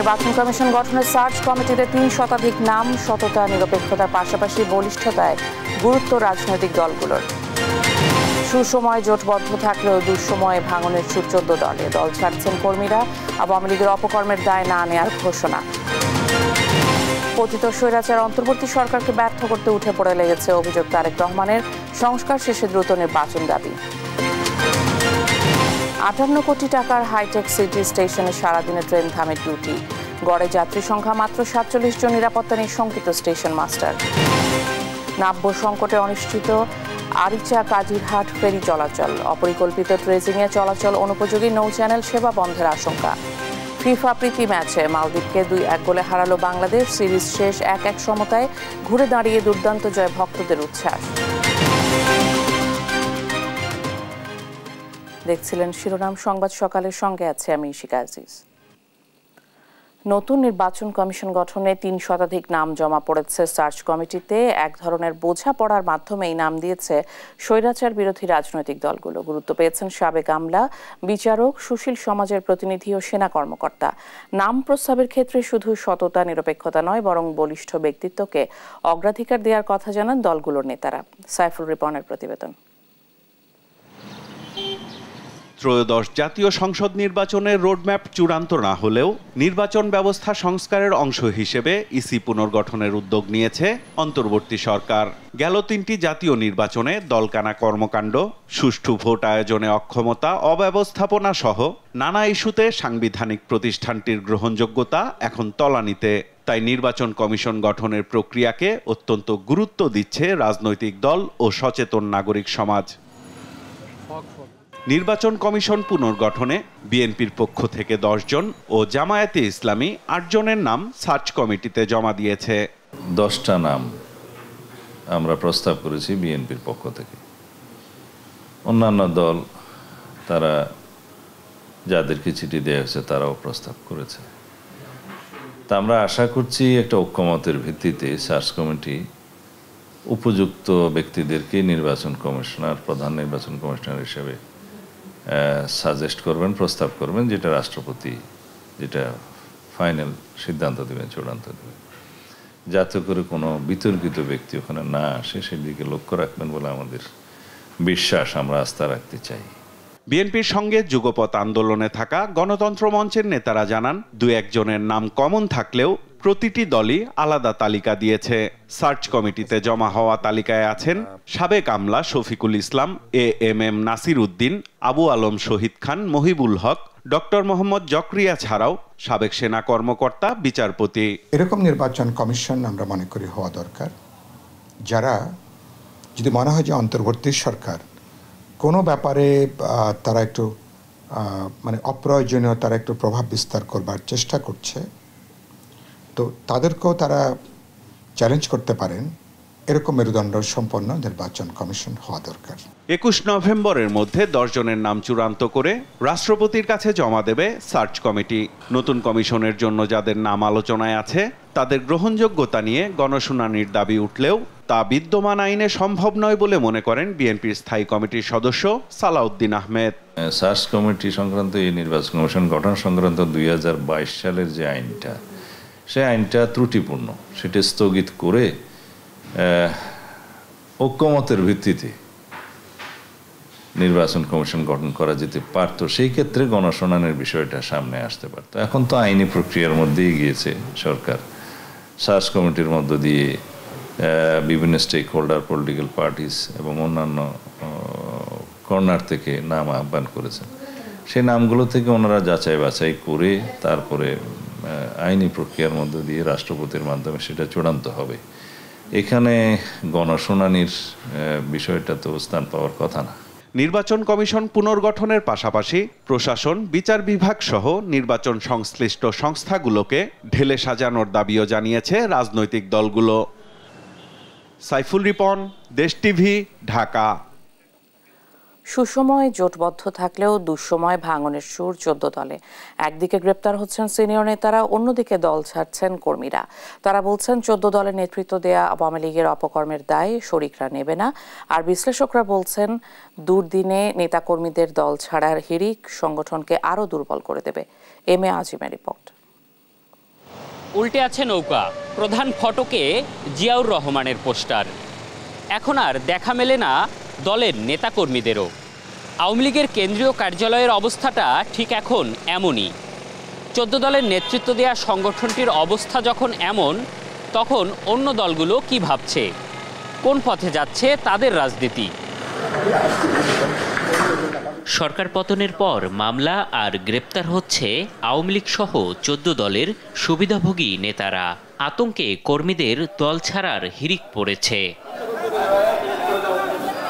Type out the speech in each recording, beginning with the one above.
নির্বাচন কমিশন গঠনের সার্চ কমিটিতে ৩ শতাধিক নাম, সততা নিরপেক্ষতার পাশাপাশি বলিষ্ঠতায় গুরুত্ব রাজনৈতিক দলগুলোর। সুসময় জোটবদ্ধ থাকলেও দুঃসময়ে ভাঙনের সুর ১৪ দলে। দল ছাড়ছেন কর্মীরা, আওয়ামী লীগের অপকর্মের দায় না নেওয়ার ঘোষণা। পতিত স্বৈরাচার অন্তর্বর্তী সরকারকে ব্যর্থ করতে উঠে পড়ে লেগেছে অভিযোগ তারেক রহমানের। সংস্কার শেষে দ্রুত নির্বাচন দাবি। ৫৮ কোটি টাকার হাইটেক সিটি স্টেশনে সারাদিনে ট্রেন থামে ডিউটি। গড়ে যাত্রী সংখ্যা মাত্র ৪৭ জন, নিরাপত্তা নিয়ে শঙ্কিত স্টেশন মাস্টার। নাব্য সংকটে অনিশ্চিত আরিচা কাজিরহাট ফেরি চলাচল। অপরিকল্পিত ট্রেজিংয়ে চলাচল অনুপযোগী, নৌ চ্যানেল সেবা বন্ধের আশঙ্কা। ফিফা প্রীতি ম্যাচে মালদ্বীপকে ২-১ গোলে হারালো বাংলাদেশ। সিরিজ শেষ ১-১ সমতায়। ঘুরে দাঁড়িয়ে দুর্দান্ত জয়, ভক্তদের উচ্ছ্বাস। দেখছিলেন শিরোনাম সংবাদ সকালের, সঙ্গে আছে আমি ইশিকা আজিজ। নতুন নির্বাচন কমিশন গঠনে ৩ শতাধিক নাম জমা পড়েছে সার্চ কমিটিতে। এক ধরনের বোঝাপড়ার মাধ্যমেই নাম দিয়েছে স্বৈরাচার বিরোধী রাজনৈতিক দলগুলো। গুরুত্ব পেয়েছেন সাবেক আমলা, বিচারক, সুশীল সমাজের প্রতিনিধি ও সেনা কর্মকর্তা। নাম প্রস্তাবের ক্ষেত্রে শুধু সততা নিরপেক্ষতা নয়, বরং বলিষ্ঠ ব্যক্তিত্বকে অগ্রাধিকার দেওয়ার কথা জানান দলগুলোর নেতারা। সাইফুল রিপনের প্রতিবেদন। ত্রয়োদশ জাতীয় সংসদ নির্বাচনের রোডম্যাপ চূড়ান্ত না হলেও নির্বাচন ব্যবস্থা সংস্কারের অংশ হিসেবে ইসি পুনর্গঠনের উদ্যোগ নিয়েছে অন্তর্বর্তী সরকার। গেল ৩টি জাতীয় নির্বাচনে দলকানা কর্মকাণ্ড, সুষ্ঠু ভোট আয়োজনে অক্ষমতা, অব্যবস্থাপনা সহ নানা ইস্যুতে সাংবিধানিক প্রতিষ্ঠানটির গ্রহণযোগ্যতা এখন তলানিতে। তাই নির্বাচন কমিশন গঠনের প্রক্রিয়াকে অত্যন্ত গুরুত্ব দিচ্ছে রাজনৈতিক দল ও সচেতন নাগরিক সমাজ। নির্বাচন কমিশন পুনর্গঠনে বিএনপির পক্ষ থেকে ১০ জন ও জামায়াতে ইসলামী ৮ জনের নাম সার্চ কমিটিতে জমা দিয়েছে। 10টা নাম আমরা প্রস্তাব করেছি বিএনপির পক্ষ থেকে। অন্যান্য দল তারা যাদেরকে চিঠি দেওয়া হয়েছে তারাও প্রস্তাব করেছে। তা আমরা আশা করছি একটা ঐক্যমতের ভিত্তিতে সার্চ কমিটি উপযুক্ত ব্যক্তিদেরকে নির্বাচন কমিশনার, প্রধান নির্বাচন কমিশনার হিসেবে সাজেস্ট করবেন, প্রস্তাব করবেন, যেটা রাষ্ট্রপতি যেটা ফাইনাল সিদ্ধান্ত দেবেন, চূড়ান্ত দেবেন, যাতে করে কোনো বিতর্কিত ব্যক্তি ওখানে না আসে সেদিকে লক্ষ্য রাখবেন বলে আমাদের বিশ্বাস, আমরা আস্থা রাখতে চাই। বিএনপির সঙ্গে যুগপৎ আন্দোলনে থাকা গণতন্ত্র মঞ্চের নেতারা জানান, ২-১ জনের নাম কমন থাকলেও প্রতিটি দলই আলাদা তালিকা দিয়েছে। সার্চ কমিটিতে জমা হওয়া তালিকায় আছেন সাবেক আমলা শফিকুল ইসলাম, এএমএম নাসির উদ্দিন, আবু আলম শহীদ খান, মহিবুল হক, ডক্টর মোহাম্মদ জকরিয়া ছাড়াও সাবেক সেনা কর্মকর্তা, বিচারপতি। এরকম নির্বাচন কমিশন আমরা মনে করি হওয়া দরকার, যারা যদি মনে হয় যে অন্তর্বর্তী সরকার কোনো ব্যাপারে তারা একটু মানে অপ্রয়োজনীয় তারা একটু প্রভাব বিস্তার করবার চেষ্টা করছে, তো তাদেরকেও তারা চ্যালেঞ্জ করতে পারেন। এরকম মেরুদণ্ড সম্পন্ন নির্বাচন কমিশন হওয়া দরকার। ২১ নভেম্বরের মধ্যে ১০ জনের নাম চূড়ান্ত করে রাষ্ট্রপতির কাছে জমা দেবে সার্চ কমিটি। নতুন কমিশনের জন্য যাদের নাম আলোচনায় আছে তাদের গ্রহণযোগ্যতা নিয়ে গণশুনানির দাবি উঠলেও তা বিদ্যমান আইনে সম্ভব নয় বলে মনে করেন বিএনপির স্থায়ী কমিটির সদস্য সালাউদ্দিন আহমেদ। সার্চ কমিটি সংক্রান্ত এই নির্বাচন কমিশন গঠন সংক্রান্ত ২০২২ সালের যে আইনটা, সেই আইনটা ত্রুটিপূর্ণ। সেটা স্থগিত করে ঐক্যমতের ভিত্তিতে নির্বাচন কমিশন গঠন করা যেতে পারত। সেই ক্ষেত্রে গণশুনানির বিষয়টা সামনে আসতে পারত। এখন তো আইনি প্রক্রিয়ার মধ্যেই গিয়েছে সরকার। সার্চ কমিটির মধ্য দিয়ে বিভিন্ন স্টেক হোল্ডার, পলিটিক্যাল পার্টিস এবং অন্যান্য কর্নার থেকে নাম আহ্বান করেছেন। সেই নামগুলো থেকে ওনারা যাচাই বাছাই করে তারপরে আইনি প্রক্রিয়ার মধ্য দিয়ে রাষ্ট্রপতির মাধ্যমে সেটা চূড়ান্ত হবে। এখানে গণশুনানির বিষয়টা তো স্থান পাওয়ার কথা না। নির্বাচন কমিশন পুনর্গঠনের পাশাপাশি প্রশাসন, বিচার বিভাগ সহ নির্বাচন সংশ্লিষ্ট সংস্থাগুলোকে ঢেলে সাজানোর দাবিও জানিয়েছে রাজনৈতিক দলগুলো। সাইফুল রিপন, দেশ টিভি, ঢাকা। সুসময় জোটবদ্ধ থাকলেও দুঃসময় ভাঙনের সুর ১৪ দলে। একদিকে গ্রেপ্তার হচ্ছেন সিনিয়র নেতারা, অন্যদিকে দল ছাড়ছেন কর্মীরা। তারা বলছেন ১৪ দলের নেতৃত্ব দেয়া আওয়ামী লীগের অপকর্মের দায় শরিকরা নেবে না। আর বিশ্লেষকরা বলছেন দুর্দিনে নেতাকর্মীদের দল ছাড়ার হিড়িক সংগঠনকে আরও দুর্বল করে দেবে। M A আজিমের report. উল্টে আছে নৌকা, প্রধান ফটকে জিয়াউর রহমানের পোস্টার। এখন আর দেখা মেলে না দলের নেতাকর্মীদেরও। আওয়ামী লীগের কেন্দ্রীয় কার্যালয়ের অবস্থাটা ঠিক এখন এমনই। 14 দলের নেতৃত্ব দেওয়া সংগঠনটির অবস্থা যখন এমন, তখন অন্য দলগুলো কি ভাবছে, কোন পথে যাচ্ছে তাদের রাজনীতি। সরকার পতনের পর মামলা আর গ্রেপ্তার হচ্ছে আওয়ামী লীগ সহ 14 দলের সুবিধাভোগী নেতারা। আতঙ্কে কর্মীদের দল ছাড়ার হিড়িক পড়েছে।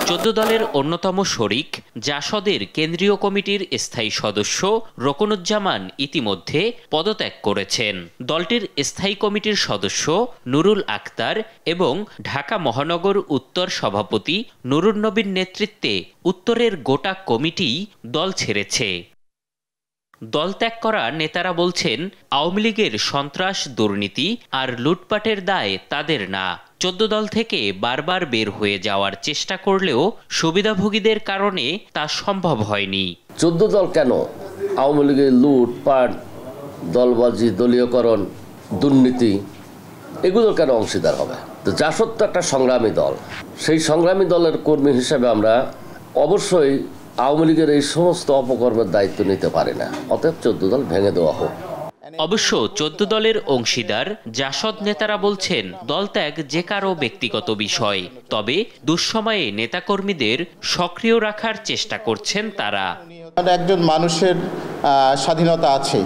14 দলের অন্যতম শরিক জাসদের কেন্দ্রীয় কমিটির স্থায়ী সদস্য রোকনুজ্জামান ইতিমধ্যে পদত্যাগ করেছেন। দলটির স্থায়ী কমিটির সদস্য নুরুল আক্তার এবং ঢাকা মহানগর উত্তর সভাপতি নুরুন নবীর নেতৃত্বে উত্তরের গোটা কমিটি দল ছেড়েছে। দল ত্যাগ করা নেতারা বলছেন, আওয়ামী লীগের সন্ত্রাস, দুর্নীতি আর লুটপাটের দায় তাদের না। 14 দল থেকে বারবার বের হয়ে যাওয়ার চেষ্টা করলেও সুবিধাভোগীদের কারণে তা সম্ভব হয়নি। 14 দল কেন? আওয়ামী লীগের লুটপাট, দলবাজি, দলীয়করণ, দুর্নীতি, এগুলো কেন অংশীদার হবে? তো জাসদ তো একটা সংগ্রামী দল, সেই সংগ্রামী দলের কর্মী হিসেবে আমরা অবশ্যই আওয়ামী লীগের এই সমস্ত অপকর্মের দায়িত্ব নিতে পারি না। অতএব 14 দল ভেঙে দেওয়া হোক। অবশ্য 14 দলের অংশীদার জাসদ নেতারা বলছেন, দল ত্যাগ যে কারো ব্যক্তিগত বিষয়, তবে দুঃসময়ে নেতাকর্মীদের সক্রিয় রাখার চেষ্টা করছেন তারা। একজন মানুষের স্বাধীনতা আছে,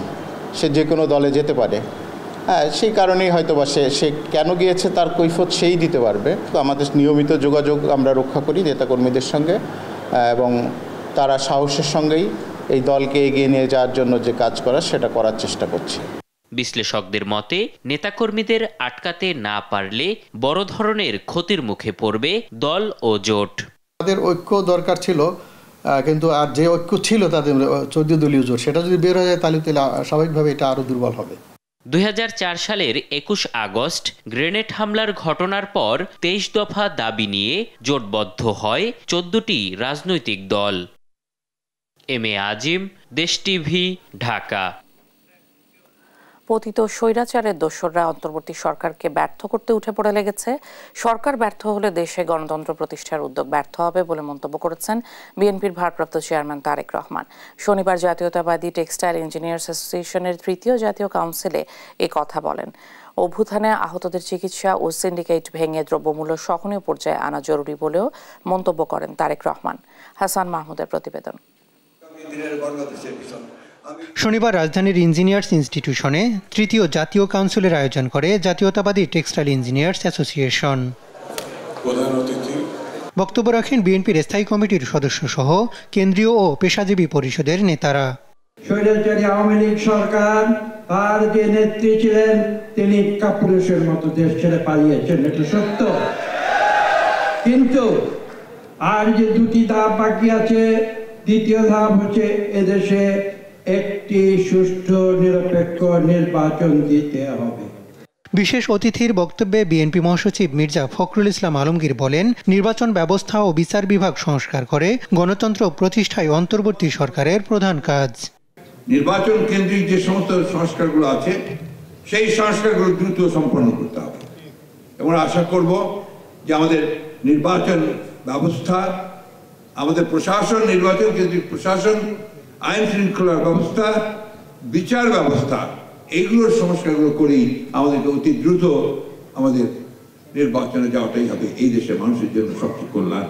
সে যে কোনো দলে যেতে পারে। সেই কারণেই হয়তো বা সে কেন গিয়েছে তার কৈফিয়ত সেই দিতে পারবে। তো আমাদের নিয়মিত যোগাযোগ আমরা রক্ষা করি নেতাকর্মীদের সঙ্গে, এবং তারা সাহসের সঙ্গেই এই দলকে এগিয়ে নিয়ে যাওয়ার জন্য যে কাজ করা সেটা করার চেষ্টা করছে। বিশ্লেষকদের মতে, নেতাকর্মীদের আটকাতে না পারলে বড় ধরনের ক্ষতির মুখে পড়বে দল ও জোট। তাদের ঐক্য দরকার ছিল, কিন্তু আর যে ঐক্য ছিল তাদের 14 দলীয় জোট, সেটা যদি বের হয়ে যায় তাহলে স্বাভাবিকভাবে এটা আরো দুর্বল হবে। 2004 সালের 21 আগস্ট গ্রেনেড হামলার ঘটনার পর 23 দফা দাবি নিয়ে জোটবদ্ধ হয় 14টি রাজনৈতিক দল। এম এ আজিম, দেশ টিভি, ঢাকা। পতিত স্বৈরাচারের দোসররা অন্তর্বর্তী সরকারকে ব্যর্থ করতে উঠে পড়ে লেগেছে। সরকার ব্যর্থ হলে দেশে গণতন্ত্র প্রতিষ্ঠার উদ্যোগ ব্যর্থ হবে বলে মন্তব্য করেছেন বিএনপির ভারপ্রাপ্ত চেয়ারম্যান তারেক রহমান। শনিবার জাতীয়তাবাদী টেক্সটাইল ইঞ্জিনিয়ার্স অ্যাসোসিয়েশনের 3য় জাতীয় কাউন্সিলে এ কথা বলেন। অভ্যুত্থানে আহতদের চিকিৎসা ও সিন্ডিকেট ভেঙে দ্রব্যমূল্য সহনীয় পর্যায়ে আনা জরুরি বলেও মন্তব্য করেন তারেক রহমান। হাসান মাহমুদের প্রতিবেদন। শনিবার রাজধানীর ইঞ্জিনিয়ার্স ইনস্টিটিউশনে 3য় জাতীয় কাউন্সিলের আয়োজন করে জাতীয়তাবাদী টেক্সটাইল ইঞ্জিনিয়ার্স অ্যাসোসিয়েশন। বক্তব্য রাখেন বিএনপির স্থায়ী কমিটির সদস্য সহ কেন্দ্রীয় ও পেশাজীবী পরিষদের নেতারা। স্বৈরাচারী আওয়ামী লীগ সরকার, তার যে নেত্রী ছিলেন তিনি কাপুরুষের মতো দেশ ছেড়ে পালিয়েছেন, এটা সত্য। কিন্তু আর যে 2টি ধাপ বাকি আছে, দ্বিতীয় ধাপ হচ্ছে এদেশে একটি সুষ্ঠু নিরপেক্ষ নির্বাচন দিতে হবে। বিশেষ অতিথির বক্তব্যে বিএনপি মহাসচিব মির্জা ফখরুল ইসলাম আলমগীর বলেন, নির্বাচন ব্যবস্থা ও বিচার বিভাগ সংস্কার করে গণতন্ত্র প্রতিষ্ঠায় অন্তর্বর্তী সরকারের প্রধান কাজ। নির্বাচন কেন্দ্রিক যে সমস্ত সংস্কারগুলো আছে সেই সংস্কারগুলো দ্রুত সম্পন্ন করতে হবে, এবং আশা করব যে আমাদের নির্বাচন ব্যবস্থা, আমাদের প্রশাসন, নির্বাচন কেন্দ্রিক প্রশাসন, আইন শৃঙ্খলার ব্যবস্থা, বিচার ব্যবস্থা, এইগুলোর সংস্কারগুলো করেই আমাদেরকে অতি দ্রুত আমাদের নির্বাচনে যাওয়াটাই হবে এই দেশের মানুষের জন্য সবচেয়ে কল্যাণ।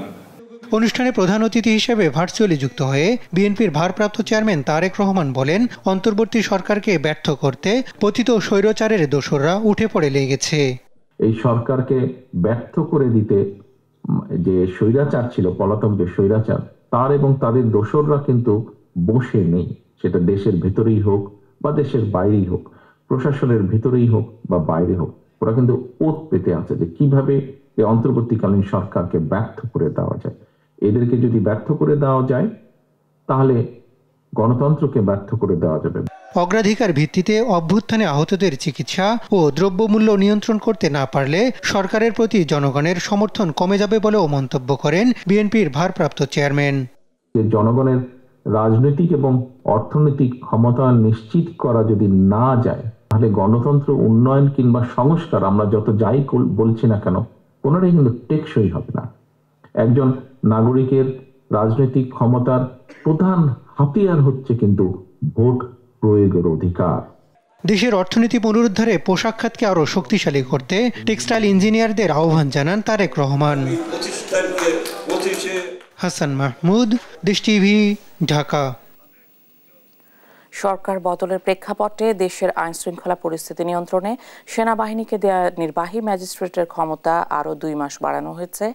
অনুষ্ঠানে প্রধান অতিথি হিসেবে ভার্চুয়ালি যুক্ত হয়ে বিএনপির ভারপ্রাপ্ত চেয়ারম্যান তারেক রহমান বলেন, অন্তর্বর্তী সরকারকে ব্যর্থ করতে পতিত স্বৈরাচারের দোসররা উঠে পড়ে লেগেছে। এই সরকারকে ব্যর্থ করে দিতে যে স্বৈরাচার ছিল, পলাতক যে স্বৈরাচার, তার এবং তাদের দোসররা কিন্তু বসে নেই। সেটা দেশের ভেতরেই হোক বা দেশের বাইরেই হোক, প্রশাসনের ভেতরেই হোক বা বাইরে হোক, ওরা কিন্তু ওত পেতে আছে যে কিভাবে এই অন্তর্বর্তীকালীন সরকারকে ব্যর্থ করে দেওয়া যায়। এদেরকে যদি ব্যর্থ করে দেওয়া যায় তাহলে গণতন্ত্রকে ব্যর্থ করে দেওয়া যাবে। অগ্রাধিকার ভিত্তিতে অভ্যুত্থানে আহতদের চিকিৎসা ও দ্রব্যমূল্য নিয়ন্ত্রণ করতে না পারলে সরকারের প্রতি জনগণের সমর্থন কমে যাবে বলেও মন্তব্য করেন বিএনপির ভারপ্রাপ্ত চেয়ারম্যান। জনগণের রাজনৈতিক এবং অর্থনৈতিক ক্ষমতা নিশ্চিত করা যদি না যায় তাহলে গণতন্ত্র উন্নয়ন কিংবা সংস্কার আমরা যত যাই বলছি না কেন, কোনোটাই কিন্তু টেকসই হবে না। একজন নাগরিকের রাজনৈতিক ক্ষমতার প্রধান হাতিয়ার হচ্ছে কিন্তু ভোট প্রয়োগের অধিকার। দেশের অর্থনীতি পুনরুদ্ধারে পোশাক খাতকে আরও শক্তিশালী করতে টেক্সটাইল ইঞ্জিনিয়ারদের আহ্বান জানান তারেক রহমান। হাসান মাহমুদ, দেশ টিভি, ঢাকা। সরকার বদলের প্রেক্ষাপটে দেশের আইনশৃঙ্খলা পরিস্থিতি নিয়ন্ত্রণে সেনাবাহিনীকে দেয়া নির্বাহী ম্যাজিস্ট্রেটের ক্ষমতা আরও 2 মাস বাড়ানো হয়েছে।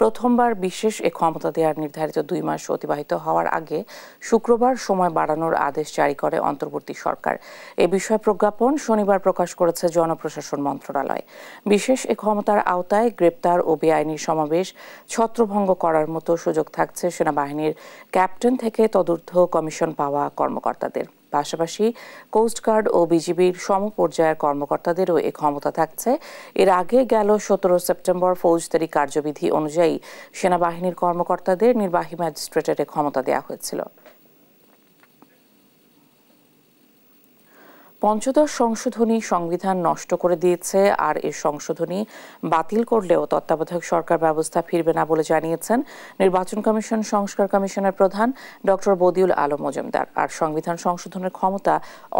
প্রথমবার বিশেষ এ ক্ষমতা দেওয়ার নির্ধারিত 2 মাস অতিবাহিত হওয়ার আগে শুক্রবার সময় বাড়ানোর আদেশ জারি করে অন্তর্বর্তী সরকার। এ বিষয়ে প্রজ্ঞাপন শনিবার প্রকাশ করেছে জনপ্রশাসন মন্ত্রণালয়। বিশেষ এ ক্ষমতার আওতায় গ্রেপ্তার ও বেআইনি সমাবেশ ছত্রভঙ্গ করার মতো সুযোগ থাকছে সেনাবাহিনীর ক্যাপ্টেন থেকে তদূর্ধ্ব কমিশন পাওয়া কর্মকর্তাদের। পাশাপাশি কোস্টগার্ড ও বিজিবির সমপর্যায়ের কর্মকর্তাদেরও এ ক্ষমতা থাকছে। এর আগে গেল 17 সেপ্টেম্বর ফৌজদারি কার্যবিধি অনুযায়ী সেনাবাহিনীর কর্মকর্তাদের নির্বাহী ম্যাজিস্ট্রেটের ক্ষমতা দেওয়া হয়েছিল। পঞ্চদশ সংশোধনী সংবিধান নষ্ট করে দিয়েছে, আর এ সংশোধনী বাতিল করলেও তত্ত্বাবধায়ক সরকার ব্যবস্থা ফিরবে না বলে জানিয়েছেন নির্বাচন কমিশন সংস্কার কমিশনের প্রধান ডক্টর বদিউল আলম মজুমদার। আর সংবিধান সংশোধনের ক্ষমতা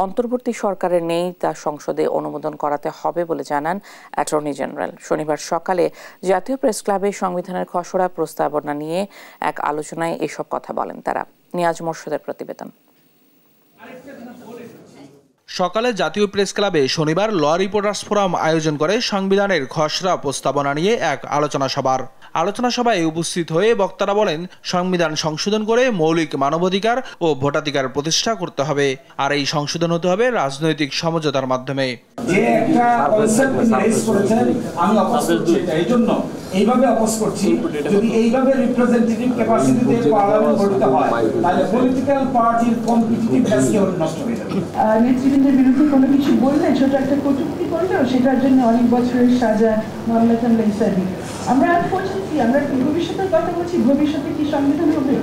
অন্তর্বর্তী সরকারের নেই, তা সংসদে অনুমোদন করাতে হবে বলে জানান অ্যাটর্নি জেনারেল। শনিবার সকালে জাতীয় প্রেস ক্লাবে সংবিধানের খসড়া প্রস্তাবনা নিয়ে এক আলোচনায় এসব কথা বলেন তারা। নিয়াজ মোর্শেদের প্রতিবেদন। সকালে জাতীয় প্রেস ক্লাবে শনিবার ল রিপোর্টার্স ফোরাম আয়োজন করে সংবিধানের খসড়া প্রস্তাবনা নিয়ে এক আলোচনা সভায় উপস্থিত হয়ে বক্তারা বলেন, সংবিধান সংশোধন করে মৌলিক মানবাধিকার ও ভোটাধিকার প্রতিষ্ঠা করতে হবে, আর এই সংশোধন হতে হবে রাজনৈতিক সমঝোতার মাধ্যমে। যে একটা কনসেপ্ট রেজ করেছেন, আমি অপোজ করছি, এইজন্য এইভাবে অপোজ করছি। যদি এইভাবে রিপ্রেজেন্টেটিভ ক্যাপাসিটিতে পার্লামেন্ট গঠিত হয়, তাহলে পলিটিক্যাল পার্টির কম্পিটিটিভনেসকে নষ্ট হয়ে যাবে। নেতৃবৃন্দের বিরুদ্ধে কোনো কিছু বললে, ছোট একটা কটূক্তি করলেও সেটার জন্য অনেক বছরের সাজা, মামলা টামলা ইত্যাদি। আমরা ভবিষ্যতের কথা বলছি, ভবিষ্যতে কি সংবিধান হবে?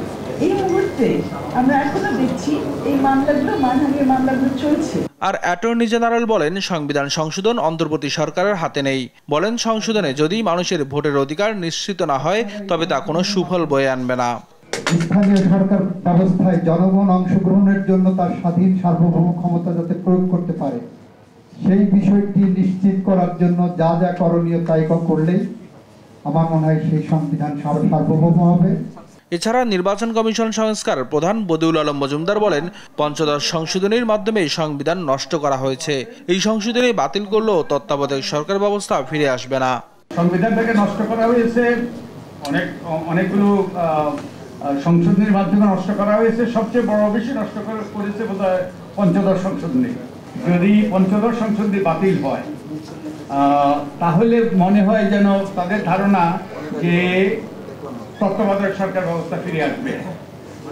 এই মুহূর্তে আমরা এখনো দেখছি এই মামলাগুলো, মানহানির মামলাগুলো চলছে। আর অ্যাটর্নি জেনারেল বলেন, সংবিধান সংশোধন অন্তর্বর্তী সরকারের হাতে নেই। বলেন, সংশোধনে যদি মানুষের ভোটের অধিকার নিশ্চিত না হয়, তবে তা কোনো সুফল বয়ে আনবে না। স্থানীয় সরকার ব্যবস্থায় জনগণ অংশগ্রহণের জন্য তার স্বাধীন সার্বভৌম ক্ষমতা যাতে প্রয়োগ করতে পারে, সেই বিষয়টি নিশ্চিত করার জন্য যা যা করণীয় তাই করলেই আমার মনে হয় সেই সংবিধান সার্বভৌম হবে। এছাড়া নির্বাচন কমিশন সংস্কার প্রধান বদিউল আলম মজুমদার বলেন, পঞ্চদশ সংশোধনীর মাধ্যমে সংবিধান নষ্ট করা হয়েছে। এই সংশোধনী বাতিল করলেও তত্ত্বাবধায়ক সরকার ব্যবস্থা ফিরে আসবে না। সংবিধানটাকে নষ্ট করা হয়েছে, অনেকগুলো সংশোধনীর মাধ্যমে নষ্ট করা হয়েছে। সবচেয়ে বড় বেশি নষ্ট করেছে বোধহয় পঞ্চদশ সংশোধনী। যদি পঞ্চদশ সংশোধনী বাতিল হয়, তাহলে মনে হয় যেন তাদের ধারণা যে তত্ত্বাবধায়ক সরকার ব্যবস্থা ফিরে আসবে।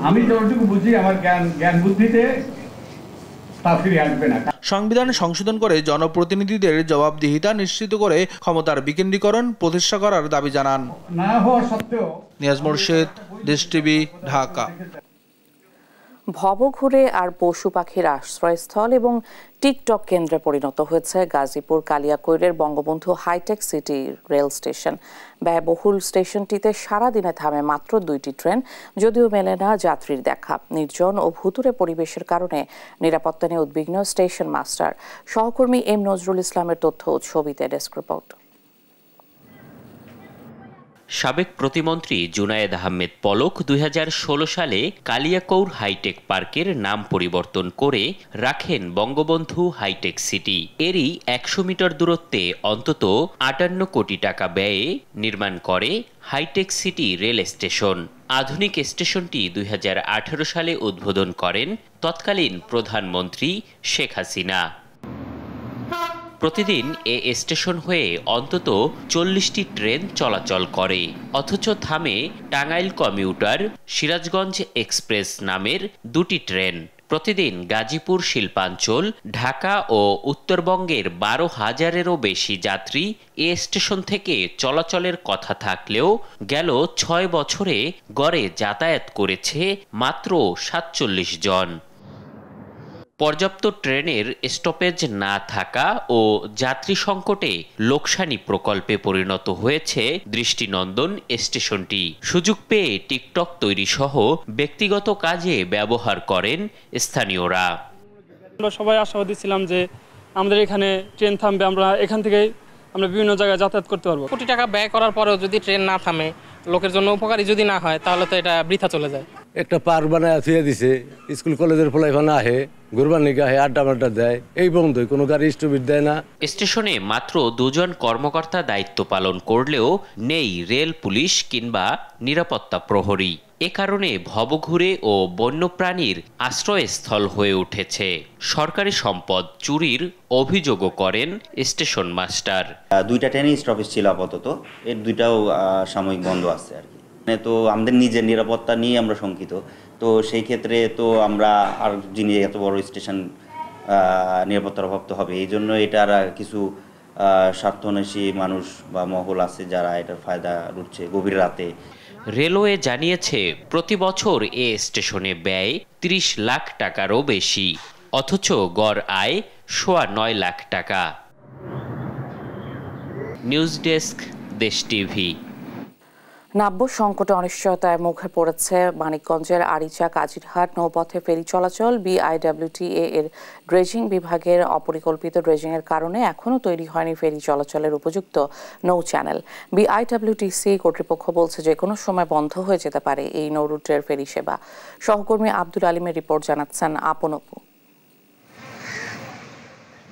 আমি যতটুকু বুঝি, আমার জ্ঞান বুদ্ধিতে তা ফিরে আসবে না। সংবিধান সংশোধন করে জনপ্রতিনিধিদের জবাবদিহিতা নিশ্চিত করে ক্ষমতার বিকেন্দ্রীকরণ প্রতিষ্ঠা করার দাবি জানান। না হওয়া সত্ত্বেও। নিয়াজ মোর্শেদ, দেশ টিভি, ঢাকা। ভবঘুরে আর পশু পাখির আশ্রয়স্থল এবং টিকটক কেন্দ্রে পরিণত হয়েছে গাজীপুর কালিয়াকৈরের Bangabandhu hitech city rail station. ব্যয়বহুল স্টেশনটিতে সারাদিনে থামে মাত্র 2টি ট্রেন, যদিও মেলে না যাত্রীর দেখা। নির্জন ও ভুতুরে পরিবেশের কারণে নিরাপত্তা নিয়ে উদ্বিগ্ন স্টেশন মাস্টার। সহকর্মী এম নজরুল ইসলামের তথ্য ও ছবিতে ডেস্ক রিপোর্ট। সাবেক প্রতিমন্ত্রী জুনায়েদ আহমেদ পলক 2016 সালে কালিয়াকৈর হাইটেক পার্কের নাম পরিবর্তন করে রাখেন বঙ্গবন্ধু হাইটেক সিটি। এরই 100 মিটার দূরত্বে অন্তত 58 কোটি টাকা ব্যয়ে নির্মাণ করে হাইটেক সিটি রেল স্টেশন। আধুনিক স্টেশনটি 2018 সালে উদ্বোধন করেন তৎকালীন প্রধানমন্ত্রী শেখ হাসিনা। প্রতিদিন এ স্টেশন হয়ে অন্তত 40টি ট্রেন চলাচল করে, অথচ থামে টাঙ্গাইল কমিউটার, সিরাজগঞ্জ এক্সপ্রেস নামের 2টি ট্রেন। প্রতিদিন গাজীপুর শিল্পাঞ্চল, ঢাকা ও উত্তরবঙ্গের 12,000-এরও বেশি যাত্রী এ স্টেশন থেকে চলাচলের কথা থাকলেও গেল 6 বছরে গড়ে যাতায়াত করেছে মাত্র 47 জন। পর্যাপ্ত ট্রেনের স্টপেজ না থাকা ও যাত্রী সংকটে লোকসানি প্রকল্পে পরিণত হয়েছে দৃষ্টিনন্দন স্টেশনটি। সুযোগ পেয়ে টিকটক তৈরি সহ ব্যক্তিগত কাজে ব্যবহার করেন স্থানীয়রা। আমরা সবাই আশাবাদী ছিলাম যে আমাদের এখানে ট্রেন থামবে, আমরা এখান থেকেই আমরা বিভিন্ন জায়গায় যাতায়াত করতে পারবো। কোটি টাকা ব্যয় করার পরেও যদি ট্রেন না থামে, লোকের জন্য উপকারী যদি না হয়, তাহলে তো এটা বৃথা চলে যায়। একটা পার্ক বানায় থুয়ে দিছে, স্কুল কলেজের ফলাইফানা আহে, ঘুরবার নিকে আহে, আড্ডা দেয়, এই বন্ধই কোনো গাড়ি স্টপিট দেয় না। স্টেশনে মাত্র 2 জন কর্মকর্তা দায়িত্ব পালন করলেও নেই রেল পুলিশ কিংবা নিরাপত্তা প্রহরী। এ কারণে ভবঘুরে ও বন্যপ্রাণীর আশ্রয়স্থল হয়ে উঠেছে। সরকারি সম্পদ চুরির অভিযোগও করেন স্টেশন মাস্টার। 2টা ট্রেনই স্টপেজ ছিল আপাতত, এর 2টাও সাময়িক বন্ধ আছে আর কি। তো আমাদের নিজের নিরাপত্তা নিয়ে আমরা শঙ্কিত। তো সেই ক্ষেত্রে তো আমরা আর যিনি এত বড় স্টেশন নিরাপত্তার অভাব তো হবে, এই জন্য এটার কিছু স্বার্থন্বেষী মানুষ বা মহল আছে যারা এটার ফায়দা লুটছে গভীর রাতে। রেলওয়ে জানিয়েছে প্রতি বছর এ স্টেশনে ব্যয় 30 লাখ টাকারও বেশি, অথচ গড় আয় 9.25 লাখ টাকা। নিউজ ডেস্ক, দেশ টিভি। নাব্য সংকটে অনিশ্চয়তায় মুখে পড়েছে মানিকগঞ্জের আরিচা কাজিরহাট নৌপথে ফেরি চলাচল। বিআইডব্লিউটিএ এর ড্রেজিং বিভাগের অপরিকল্পিত ড্রেজিংয়ের কারণে এখনও তৈরি হয়নি ফেরি চলাচলের উপযুক্ত নৌ চ্যানেল। বিআইডব্লিউটিসি কর্তৃপক্ষ বলছে যে কোনো সময় বন্ধ হয়ে যেতে পারে এই নৌ রুটের ফেরি সেবা। সহকর্মী আব্দুল আলিমের রিপোর্ট জানাচ্ছেন আপন অপু।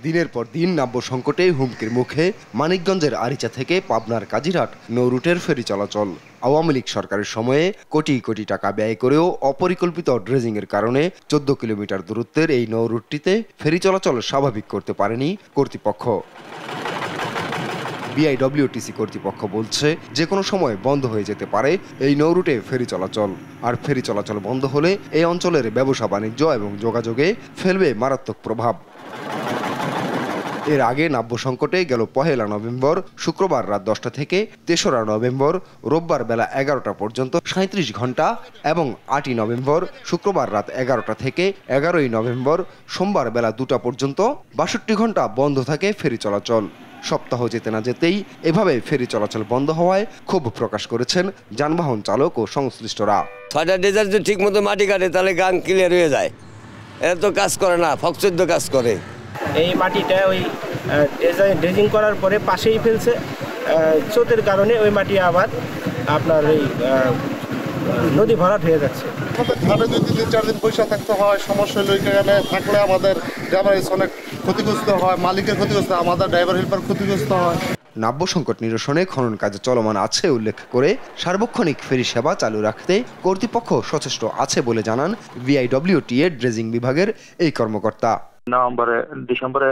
দিনের পর দিন নাব্য সংকটে হুমকির মুখে মানিকগঞ্জের আরিচা থেকে পাবনার কাজিরহাট নৌ রুটের ফেরি চলাচল। আওয়ামী লীগ সরকারের সময়ে কোটি কোটি টাকা ব্যয় করেও অপরিকল্পিত ড্রেজিংয়ের কারণে 14 কিলোমিটার দূরত্বের এই নৌ রুটটিতে ফেরি চলাচল স্বাভাবিক করতে পারেনি কর্তৃপক্ষ। বিআইডব্লিউটিসি কর্তৃপক্ষ বলছে যে কোনো সময় বন্ধ হয়ে যেতে পারে এই নৌ রুটে ফেরি চলাচল। আর ফেরি চলাচল বন্ধ হলে এই অঞ্চলের ব্যবসা বাণিজ্য এবং যোগাযোগে ফেলবে মারাত্মক প্রভাব। এর আগে নাব্য সংকটে গেল 1 নভেম্বর শুক্রবার রাত 10টা থেকে 3রা নভেম্বর রোববার বেলা 11টা পর্যন্ত 37 ঘন্টা এবং 8ই নভেম্বর শুক্রবার রাত 11টা থেকে 11ই নভেম্বর সোমবার বেলা 2টা পর্যন্ত 62 ঘন্টা বন্ধ থাকে ফেরি চলাচল। সপ্তাহ যেতে না যেতেই এভাবে ফেরি চলাচল বন্ধ হওয়ায় ক্ষোভ প্রকাশ করেছেন যানবাহন চালক ও সংশ্লিষ্টরা। 6টা ডেজার যদি ঠিক মতো মাটি কাটে তাহলে গান ক্লিয়ার হয়ে যায়, এরা তো কাজ করে না, ফকচোদ্দ কাজ করে। এই মাটিটা ওই ড্রেজিং করার পরে পাশেই ফেলছে, স্রোতের কারণে ওই মাটি আবার আপনার ওই নদী ভরাট হয়ে যাচ্ছে। আমাদের যদি 3-4 দিন পয়সা থাকতে হয়, সমস্যা এখানে থাকলে আমাদের ড্রাইভার অনেক ক্ষতিগ্রস্ত হয়, মালিকের ক্ষতিগ্রস্ত, আমাদের ড্রাইভার হেল্পার ক্ষতিগ্রস্ত হয়। নাব্য সংকট নিরসনে খনন কাজ চলমান আছে উল্লেখ করে সার্বক্ষণিক ফেরি সেবা চালু রাখতে কর্তৃপক্ষ সচেষ্ট আছে বলে জানান বিআইডব্লিউটিএ ড্রেজিং বিভাগের এই কর্মকর্তা। ডিসেম্বরে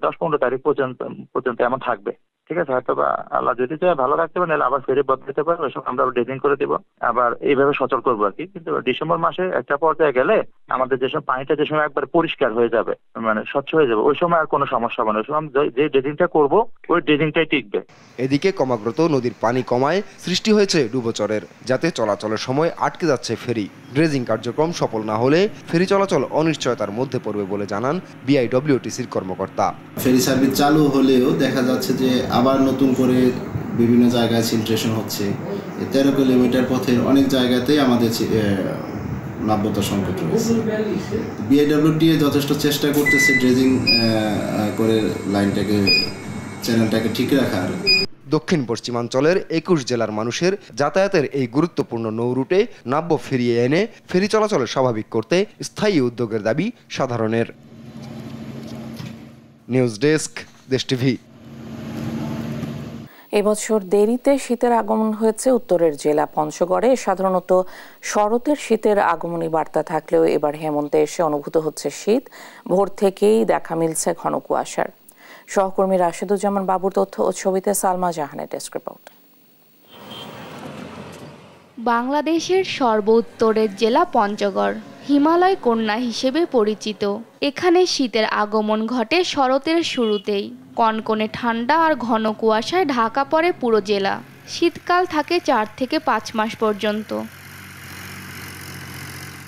10-15 তারিখ পর্যন্ত এমন থাকবে, ঠিক আছে। হয়তো আল্লাহ যদি চায় ভালো রাখতে পারে, নাহলে আবার ফেরি বদলাতে পারে, ওই সময় আমরা ড্রেজিং করে দেবো, আবার এইভাবে সচল করবো আর কি। কিন্তু ডিসেম্বর মাসে একটা পর্যায়ে গেলে আমাদের যে সময় পানিটা যে সময় একবার পরিষ্কার হয়ে যাবে, মানে স্বচ্ছ হয়ে যাবে, ওই সময় আর কোনো সমস্যা হবে না। ওই সময় যে ড্রেজিংটা করবো ওই ড্রেজিংটাই টিকবে। এদিকে ক্রমাগত নদীর পানি কমায় সৃষ্টি হয়েছে ডুবোচরের, যাতে চলাচলের সময় আটকে যাচ্ছে ফেরি। ড্রেজিং কার্যক্রম সফল না হলে ফেরি চলাচল অনিশ্চয়তার মধ্যে পড়বে বলে জানান বিআইডব্লিউটিসির কর্মকর্তা। ফেরি সার্ভিস চালু হলেও দেখা যাচ্ছে যে আবার নতুন করে বিভিন্ন জায়গায় সিলট্রেশন হচ্ছে। 13 কিলোমিটার পথের অনেক জায়গাতেই আমাদের নাব্যতা সংকট রয়েছে। বিআইডব্লিউটিএ যথেষ্ট চেষ্টা করতেছে ড্রেজিং করে লাইনটাকে, চ্যানেলটাকে ঠিক রাখার। দক্ষিণ পশ্চিমাঞ্চলের 21 জেলার মানুষের যাতায়াতের এই গুরুত্বপূর্ণ নৌ রুটে নাব্য ফিরিয়ে এনে ফেরি চলাচল স্বাভাবিক করতে স্থায়ী উদ্যোগের দাবি সাধারণের। নিউজ ডেস্ক, দেশ টিভি। এবছর দেরিতে শীতের আগমন হয়েছে উত্তরের জেলা পঞ্চগড়ে। সাধারণত শরতের শীতের আগমনী বার্তা থাকলেও এবার হেমন্তে এসে অনুভূত হচ্ছে শীত। ভোর থেকেই দেখা মিলছে ঘন কুয়াশার। সহকর্মী রাশেদুজ্জামান বাবুর তথ্য ও ছবিতে সালমা জাহানের ডেস্ক রিপোর্ট। বাংলাদেশের সর্বোত্তরের জেলা পঞ্চগড় হিমালয় কন্যা হিসেবে পরিচিত। এখানে শীতের আগমন ঘটে শরতের শুরুতেই। কনকনে ঠান্ডা আর ঘন কুয়াশায় ঢাকা পড়ে পুরো জেলা। শীতকাল থাকে 4 থেকে 5 মাস পর্যন্ত।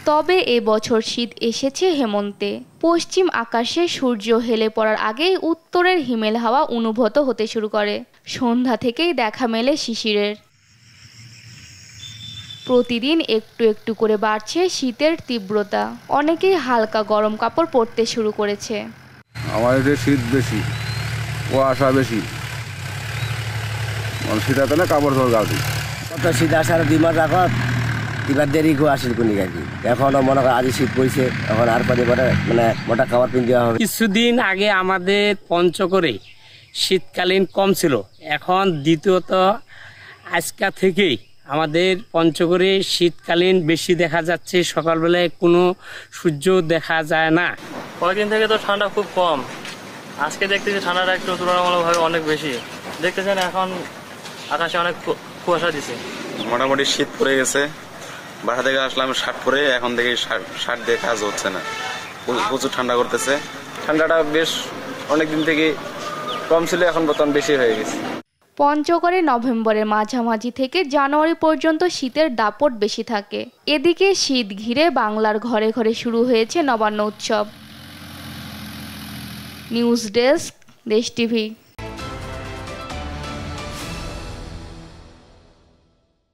তবে এবছর শীত এসেছে হেমন্তে। পশ্চিম আকাশে সূর্য হেলে পড়ার আগেই উত্তরের হিমেল হাওয়া অনুভূত হতে শুরু করে। সন্ধ্যা থেকেই দেখা মেলে শিশিরের। প্রতিদিন একটু একটু করে বাড়ছে শীতের তীব্রতা। অনেকেই হালকা গরম কাপড় পরতে শুরু করেছে। আমাদের শীত বেশি, কুয়াশা বেশি, শীতাতে না কাপড় ধর গাড়ি কত শীত আসার 2 মাস আগত এবার দেরি করে আসিল কোন আর কি। এখনও মনে হয় আজই শীত পড়ছে, এখন আর পানি পরে মানে মোটা খাবার কিনতে দেওয়া হবে। কিছুদিন আগে আমাদের পঞ্চগড়ে শীতকালীন কম ছিল, এখন দ্বিতীয়ত আজকা থেকেই আমাদের পঞ্চগড়ে শীতকালীন বেশি দেখা যাচ্ছে। সকালবেলায় কোনো সূর্য দেখা যায় না। কয়েকদিন থেকে তো ঠান্ডা খুব কম, আজকে দেখতেছি ঠান্ডাটা একটু তুলনামূলকভাবে অনেক বেশি। দেখতেছেন এখন আকাশে অনেক কুয়াশা দিছে। মোটামুটি শীত পড়ে গেছে, বাসা থেকে আসলাম শার্ট পরে, এখন থেকে শার্ট দিয়ে কাজ হচ্ছে না, প্রচুর ঠান্ডা করতেছে। ঠান্ডাটা বেশ অনেকদিন থেকে কম ছিল, এখন বর্তমান বেশি হয়ে গেছে। পঞ্চগড়ে নভেম্বরের মাঝামাঝি থেকে জানুয়ারি পর্যন্ত শীতের দাপট বেশি থাকে। এদিকে শীত ঘিরে বাংলার ঘরে ঘরে শুরু হয়েছে নবান্ন উৎসব। নিউজ ডেস্ক, দেশ টিভি।